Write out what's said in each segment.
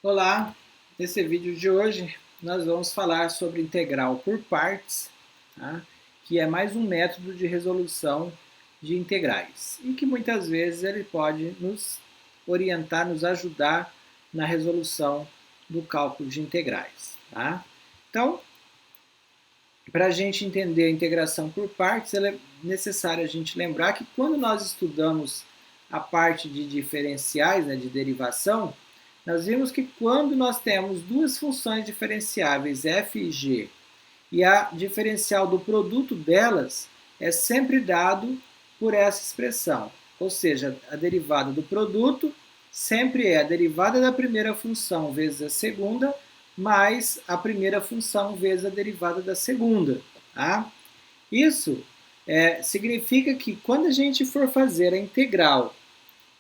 Olá, nesse vídeo de hoje nós vamos falar sobre integral por partes, tá? Que é mais um método de resolução de integrais e que muitas vezes ele pode nos orientar, nos ajudar na resolução do cálculo de integrais. Tá? Então, para a gente entender a integração por partes, é necessário a gente lembrar que quando nós estudamos a parte de diferenciais, né, de derivação, nós vimos que quando nós temos duas funções diferenciáveis, f e g, e a diferencial do produto delas é sempre dado por essa expressão. Ou seja, a derivada do produto sempre é a derivada da primeira função vezes a segunda, mais a primeira função vezes a derivada da segunda. Tá? Isso significa que quando a gente for fazer a integral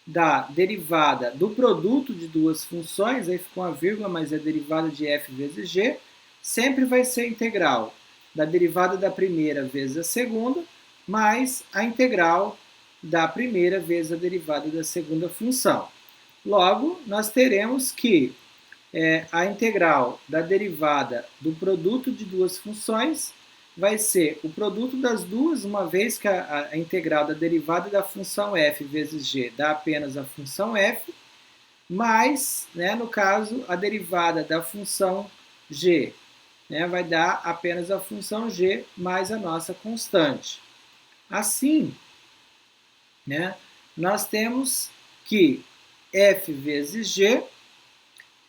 da derivada do produto de duas funções, aí ficou uma vírgula, mas é derivada de f vezes g, sempre vai ser integral da derivada da primeira vezes a segunda, mais a integral da primeira vezes a derivada da segunda função. Logo, nós teremos que a integral da derivada do produto de duas funções vai ser o produto das duas, uma vez que a integral da derivada da função f vezes g dá apenas a função f, mais, né, no caso, a derivada da função g, né, vai dar apenas a função g mais a nossa constante. Assim, né, nós temos que f vezes g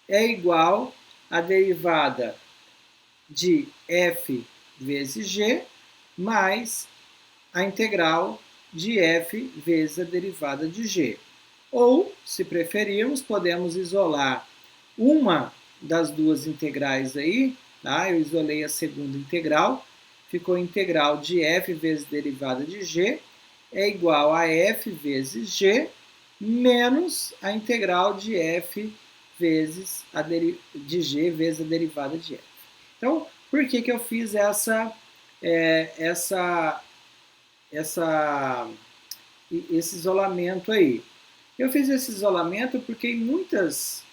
é igual à derivada de f vezes g mais a integral de f vezes a derivada de g. Ou, se preferirmos, podemos isolar uma das duas integrais aí, tá? Eu isolei a segunda integral, ficou a integral de f vezes derivada de g é igual a f vezes g menos a integral de f vezes de g vezes a derivada de f. Então, por que eu fiz esse isolamento aí? Eu fiz esse isolamento porque em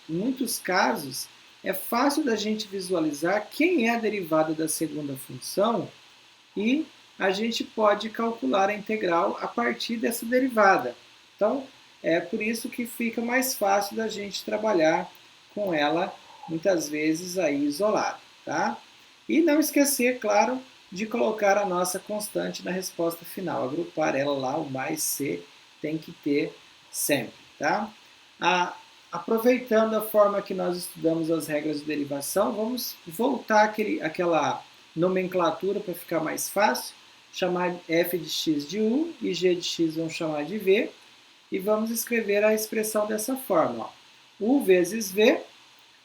muitos casos é fácil da gente visualizar quem é a derivada da segunda função e a gente pode calcular a integral a partir dessa derivada. Então, é por isso que fica mais fácil da gente trabalhar com ela, muitas vezes aí isolada, tá? E não esquecer, claro, de colocar a nossa constante na resposta final, agrupar ela lá, o mais C tem que ter sempre, tá? Aproveitando a forma que nós estudamos as regras de derivação, vamos voltar àquela nomenclatura para ficar mais fácil, chamar f de x de u e g de x vamos chamar de v, e vamos escrever a expressão dessa forma. Ó. U vezes v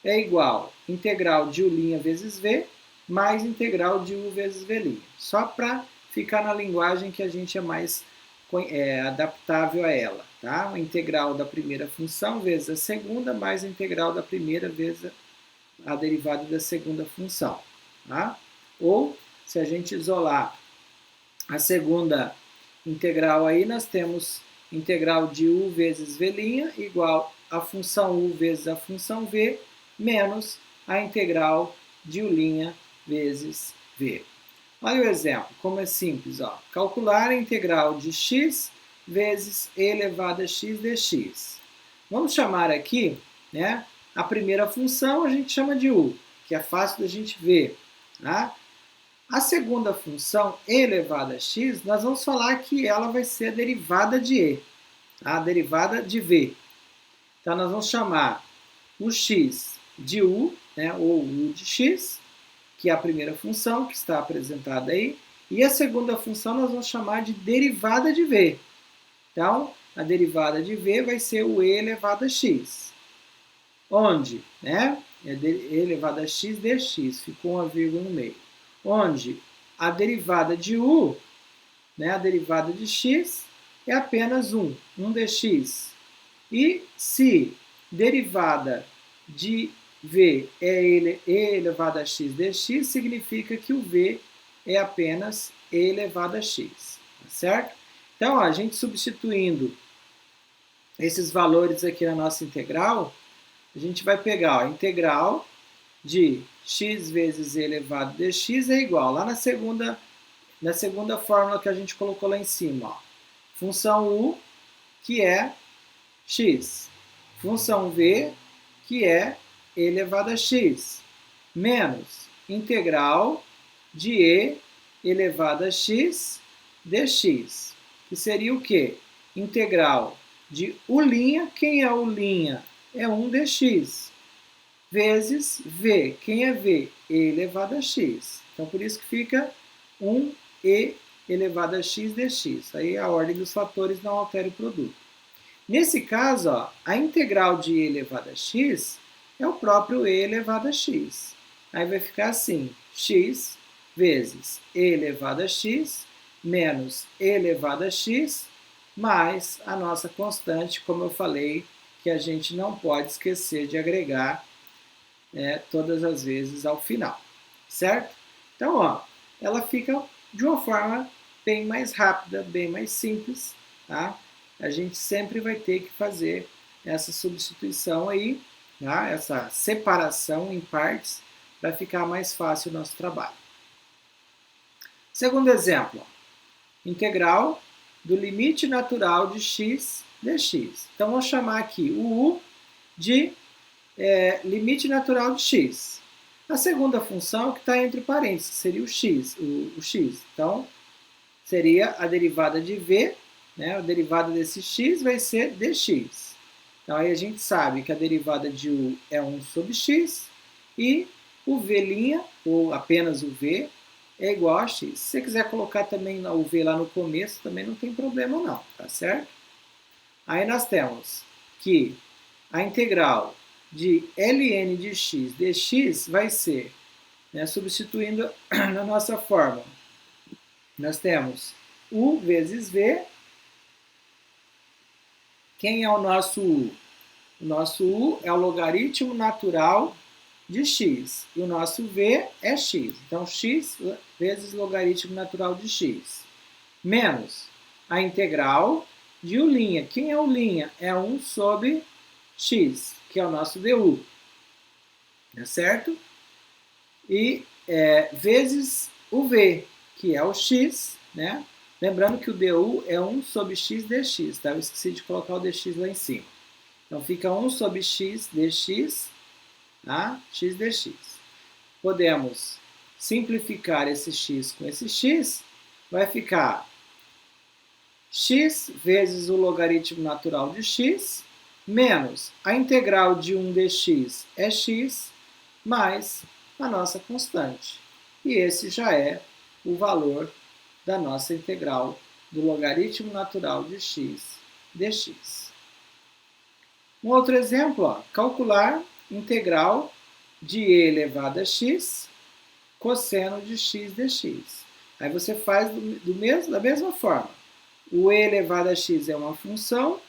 é igual a integral de u' vezes v mais integral de u vezes v'. Só para ficar na linguagem que a gente é mais adaptável a ela. Tá? A integral da primeira função vezes a segunda mais a integral da primeira vezes a derivada da segunda função. Tá? Ou, se a gente isolar a segunda integral aí, nós temos integral de u vezes v' igual a função u vezes a função v menos a integral de u' vezes v. Olha o exemplo, como é simples. Ó. Calcular a integral de x vezes e elevado a x dx. Vamos chamar aqui, né, a primeira função a gente chama de u, que é fácil da gente ver. Tá? A segunda função, e elevado a x, nós vamos falar que ela vai ser a derivada de e, tá? A derivada de v. Então, nós vamos chamar o x de u, né, ou u de x, que é a primeira função que está apresentada aí, e a segunda função nós vamos chamar de derivada de v. Então, a derivada de v vai ser o e elevado a x, onde, né, é e elevado a x dx, ficou uma vírgula no meio, onde a derivada de u, né, a derivada de x, é apenas 1 dx. E se derivada de v é e elevado a x dx, significa que o v é apenas e elevado a x, tá certo? Então, ó, a gente substituindo esses valores aqui na nossa integral, a gente vai pegar a integral de x vezes e elevado a dx é igual, lá na segunda fórmula que a gente colocou lá em cima, ó, função u, que é x, função v, que é e elevado a x, menos integral de e elevado a x dx, que seria o quê? Integral de u', quem é u'? É 1 dx, vezes v, quem é v? E elevado a x. Então, por isso que fica 1e elevado a x dx. Aí a ordem dos fatores não altera o produto. Nesse caso, ó, a integral de e elevado a x é o próprio e elevado a x. Aí vai ficar assim, x vezes e elevado a x menos e elevado a x mais a nossa constante, como eu falei, que a gente não pode esquecer de agregar todas as vezes ao final, certo? Então, ó, ela fica de uma forma bem mais rápida, bem mais simples, tá? A gente sempre vai ter que fazer essa substituição aí, tá? Essa separação em partes, para ficar mais fácil o nosso trabalho. Segundo exemplo, integral do limite natural de x dx. Então, vou chamar aqui o u de limite natural de x. A segunda função que está entre parênteses, seria o x, o x. Então, seria a derivada de v, né? A derivada desse x vai ser dx. Então, aí a gente sabe que a derivada de u é 1 sobre x e o v', ou apenas o v, é igual a x. Se você quiser colocar também o v lá no começo, também não tem problema não, tá certo? Aí nós temos que a integral de ln de x dx vai ser, né, substituindo na nossa fórmula, nós temos u vezes v. Quem é o nosso u? O nosso u é o logaritmo natural de x. E o nosso v é x. Então, x vezes logaritmo natural de x. Menos a integral de u'. Quem é u'? É 1 sobre x, que é o nosso du. Tá certo? E vezes o v, que é o x, né? Lembrando que o du é 1 sobre x dx, tá? Eu esqueci de colocar o dx lá em cima. Então, fica 1 sobre x dx, tá? X dx. Podemos simplificar esse x com esse x, vai ficar x vezes o logaritmo natural de x, menos a integral de 1 dx é x, mais a nossa constante. E esse já é o valor da nossa integral do logaritmo natural de x dx. Um outro exemplo, ó, calcular integral de e elevado a x cosseno de x dx. Aí você faz da mesma forma. O e elevado a x é uma função,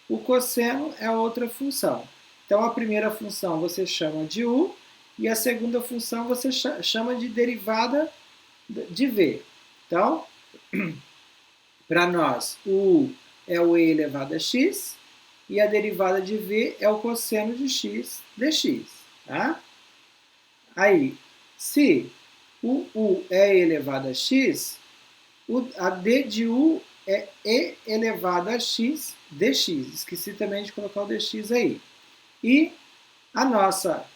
o cosseno é outra função. Então, a primeira função você chama de u e a segunda função você chama de derivada de v. Então, para nós, o u é o e elevado a x e a derivada de v é o cosseno de x dx. Tá? Aí, se o u é e elevado a x, a d de u é e elevado a x dx. Esqueci também de colocar o dx aí. E a nossa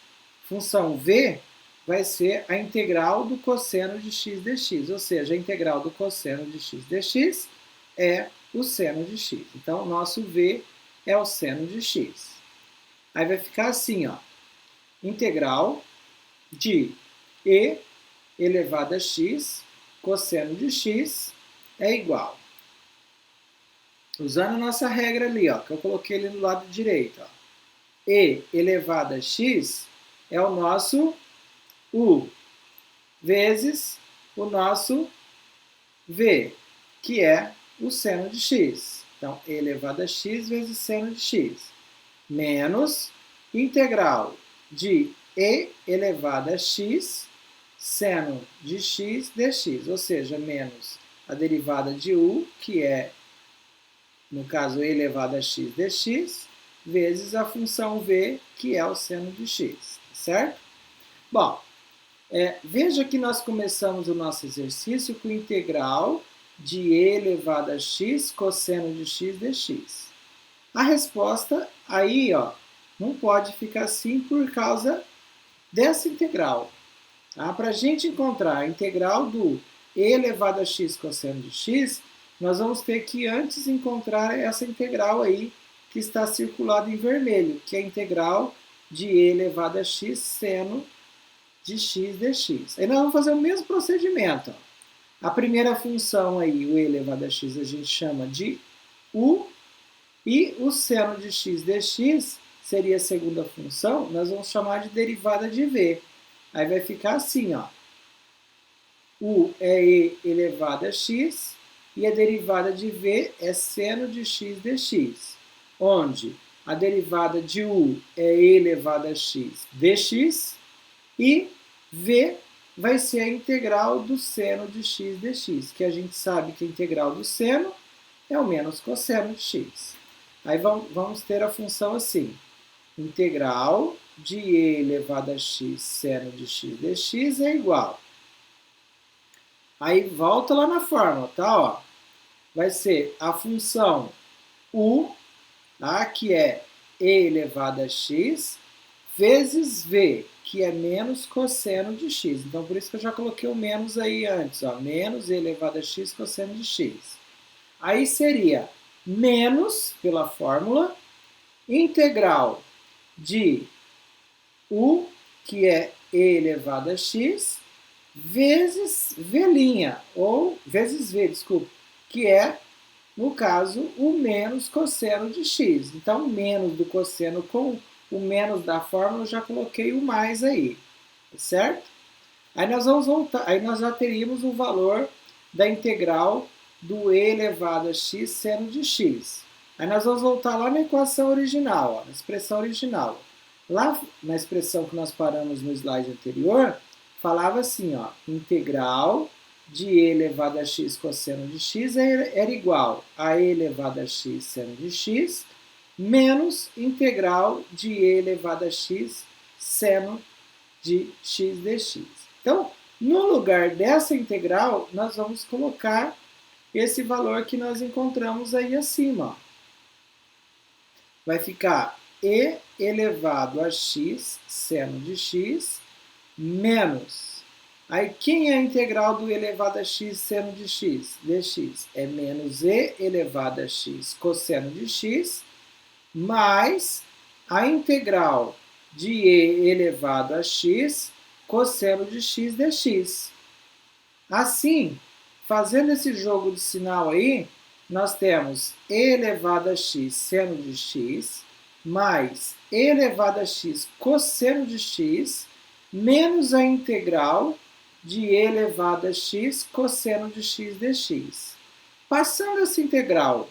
função v vai ser a integral do cosseno de x dx, ou seja, a integral do cosseno de x dx é o seno de x. Então, o nosso v é o seno de x. Aí vai ficar assim, ó, integral de e elevado a x cosseno de x é igual. Usando a nossa regra ali, ó, que eu coloquei ali no lado direito, ó, e elevado a x é o nosso u vezes o nosso v, que é o seno de x. Então, e elevado a x vezes seno de x, menos integral de e elevado a x seno de x dx, ou seja, menos a derivada de u, que é, no caso, e elevado a x dx, vezes a função v, que é o seno de x, certo? Bom, veja que nós começamos o nosso exercício com integral de e elevado a x cosseno de x dx. A resposta aí, ó, não pode ficar assim por causa dessa integral. Tá? Para a gente encontrar a integral do e elevado a x cosseno de x, nós vamos ter que antes encontrar essa integral aí que está circulada em vermelho, que é a integral de e elevado a x seno de x dx. Aí nós vamos fazer o mesmo procedimento. Ó. A primeira função aí, o e elevado a x, a gente chama de u, e o seno de x dx seria a segunda função, nós vamos chamar de derivada de v. Aí vai ficar assim, ó. U é e elevado a x e a derivada de v é seno de x dx, onde a derivada de u é e elevado a x dx e v vai ser a integral do seno de x dx, que a gente sabe que a integral do seno é o menos cosseno de x. Aí vamos ter a função assim, integral de e elevado a x seno de x dx é igual. Aí volta lá na fórmula, tá? Ó, vai ser a função u, tá? Que é e elevado a x, vezes v, que é menos cosseno de x. Então, por isso que eu já coloquei o menos aí antes, ó, menos e elevado a x cosseno de x. Aí seria menos, pela fórmula, integral de u, que é e elevado a x, vezes v', ou vezes v, desculpa, que é, no caso, o menos cosseno de x. Então, o menos do cosseno com o menos da fórmula, eu já coloquei o mais aí, certo? Aí nós vamos voltar, aí nós já teríamos o valor da integral do e elevado a x seno de x. Aí nós vamos voltar lá na equação original, ó, na expressão original. Lá na expressão que nós paramos no slide anterior, falava assim, ó, integral de e elevado a x cosseno de x era igual a e elevado a x seno de x menos integral de e elevado a x seno de x dx. Então, no lugar dessa integral, nós vamos colocar esse valor que nós encontramos aí acima. Ó. Vai ficar e elevado a x seno de x menos. Aí, quem é a integral do e elevado a x seno de x? Dx é menos e elevado a x cosseno de x mais a integral de e elevado a x cosseno de x dx. Assim, fazendo esse jogo de sinal aí, nós temos e elevado a x seno de x mais e elevado a x cosseno de x menos a integral de e elevado a x cosseno de x dx. Passando essa integral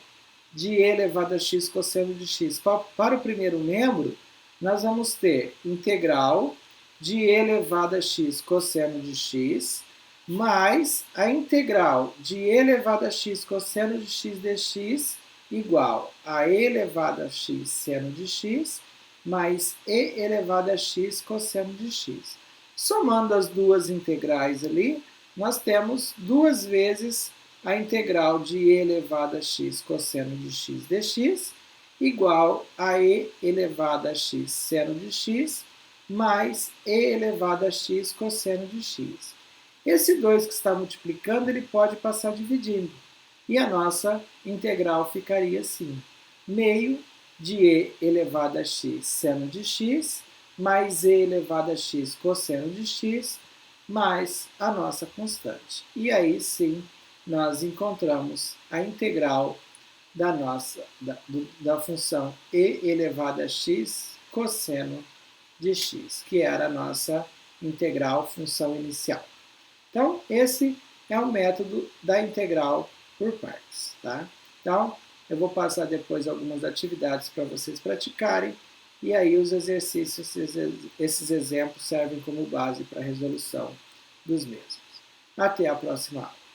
de e elevado a x cosseno de x para o primeiro membro, nós vamos ter integral de e elevado a x cosseno de x mais a integral de e elevado a x cosseno de x dx igual a e elevado a x seno de x mais e elevado a x cosseno de x. Somando as duas integrais ali, nós temos duas vezes a integral de e elevado a x cosseno de x dx igual a e elevado a x seno de x mais e elevado a x cosseno de x. Esse 2 que está multiplicando, ele pode passar dividindo. E a nossa integral ficaria assim. Meio de e elevado a x seno de x mais e elevado a x cosseno de x mais a nossa constante. E aí sim, nós encontramos a integral da função e elevado a x cosseno de x, que era a nossa integral função inicial. Então, esse é o método da integral por partes. Tá? Então, eu vou passar depois algumas atividades para vocês praticarem, e aí os exercícios, esses exemplos servem como base para a resolução dos mesmos. Até a próxima aula.